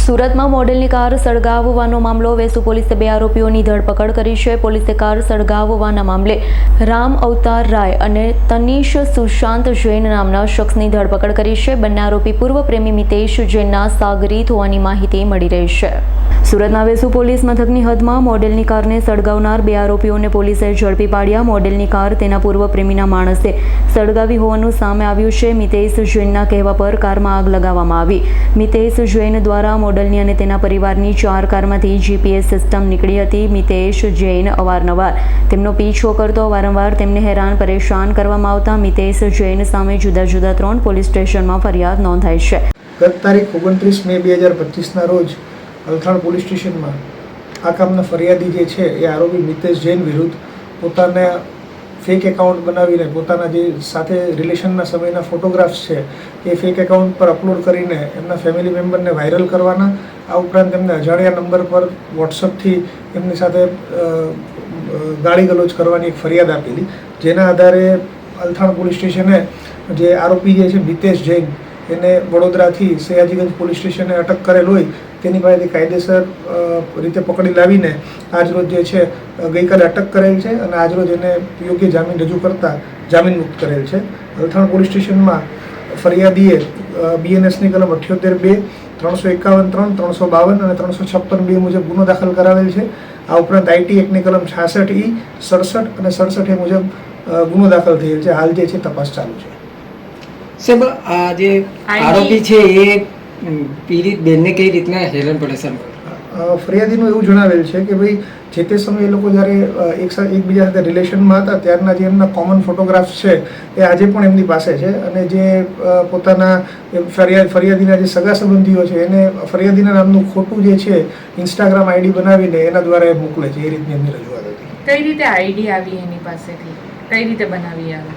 સુરતમાં મોડેલની કાર સળગાવવાનો મામલો. વેસુ પોલીસે 2 આરોપીઓની ધરપકડ કરી છે. પોલીસે કાર સળગાવવાના મામલે રામ અવતાર રાય અને તનીશ સુશાંત જૈન નામના શખ્સની ધરપકડ કરી છે. બંને આરોપી પૂર્વ પ્રેમી મિતેશ જૈનના સાગરીત હોવાની માહિતી મળી રહી છે. સુરતના વેસુ પોલીસ મથકની હદમાં મોડેલની કારને સળગાવનાર 2 આરોપીઓને પોલીસે ઝડપી પાડ્યા. મોડેલની કાર તેના પૂર્વ પ્રેમીના માણસે સળગાવી હોવાનું સામે આવ્યું છે. મિતેશ જૈનના કહેવા પર કારમાં આગ લગાવવામાં આવી. મિતેશ જૈન દ્વારા મોડલની અને તેના પરિવારની 4 કારમાંથી GPS સિસ્ટમ નીકળી હતી. મિતેશ જૈન અવારનવાર તેમનો પીછો કરતો, વારંવાર તેમને હેરાન પરેશાન કરવામાં આવતા મિતેશ જૈન સામે જુદા જુદા 3 પોલીસ સ્ટેશનમાં ફરિયાદ નોંધાઈ છે. ગત તારીખ 29 મે 2025ના રોજ અલથાણ પોલીસ સ્ટેશનમાં આ કામના ફરિયાદી જે છે એ આરોપી મિતેશ જૈન વિરુદ્ધ પોતાના ફેક એકાઉન્ટ બનાવીને પોતાના જે સાથે રિલેશનના સમયના ફોટોગ્રાફ્સ છે એ ફેક એકાઉન્ટ પર અપલોડ કરીને એમના ફેમિલી મેમ્બરને વાયરલ કરવાના, આ ઉપરાંત એમને અજાણ્યા નંબર પર વોટ્સઅપથી એમની સાથે ગાળી ગલોચ કરવાની એક ફરિયાદ આપેલી. જેના આધારે અલથાણ પોલીસ સ્ટેશને જે આરોપી જે છે મિતેશ જૈન એને વડોદરાથી સયાજીગંજ પોલીસ સ્ટેશને અટક કરેલ હોય તેની પાસેથી કાયદેસર રીતે પકડી લાવીને આજરોજ જે છે ગઈકાલે અટક કરેલ છે અને આજરોજ એને યોગ્ય જામીન રજૂ કરતા જામીન મુક્ત કરેલ છે. અલથાણ પોલીસ સ્ટેશનમાં ફરિયાદીએ BNSની કલમ 78(2), 351(3), 352 અને 356(2) મુજબ ગુનો દાખલ કરાવેલ છે. આ ઉપરાંત IT એક્ટની કલમ 66E, 67 અને 67A મુજબ ગુનો દાખલ થયેલ છે. હાલ જે છે તપાસ ચાલુ છે. સાહેબ, આ જે આરોપી છે એ પીડિત બેનને કઈ રીતના હેરાન પરેશાન કરે? ફરિયાદીનું એવું જણાવેલ છે કે ભાઈ જે તે સમયે એ લોકો જ્યારે એકબીજા સાથે રિલેશનમાં હતા ત્યારના જે એમના કોમન ફોટોગ્રાફ્સ છે એ આજે પણ એમની પાસે છે અને જે પોતાના ફરિયાદીના જે સગા સંબંધીઓ છે એને ફરિયાદીના નામનું ખોટું જે છે ઇન્સ્ટાગ્રામ ID બનાવીને એના દ્વારા એ મોકલે છે. એ રીતની એમની રજૂઆત હતી. કઈ રીતે ID આવી એની પાસેથી, કઈ રીતે બનાવી આવે?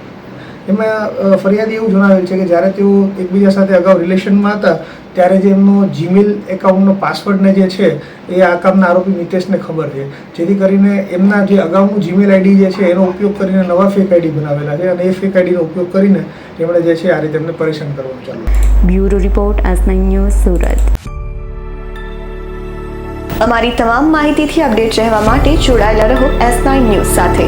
એમાં ફરિયાદી એવું જણાવેલ છે કે જ્યારે તેઓ એકબીજા સાથે અગાઉ રિલેશનમાં હતા ત્યારે જે એમનો Gmail એકાઉન્ટનો પાસવર્ડને જે છે એ આ કામના આરોપી મિતેશને ખબર છે. જેથી કરીને એમના જે અગાઉનું Gmail ID જે છે એનો ઉપયોગ કરીને નવા ફેક ID બનાવેલા છે અને એ ફેક IDનો ઉપયોગ કરીને એમણે જે છે આ રીતે એમને પરેશાન કરવાનું ચાલુ. Bureau report S9 news Surat. અમારી તમામ માહિતીથી અપડેટ રહેવા માટે જોડાયેલા રહો S9 ન્યૂઝ સાથે.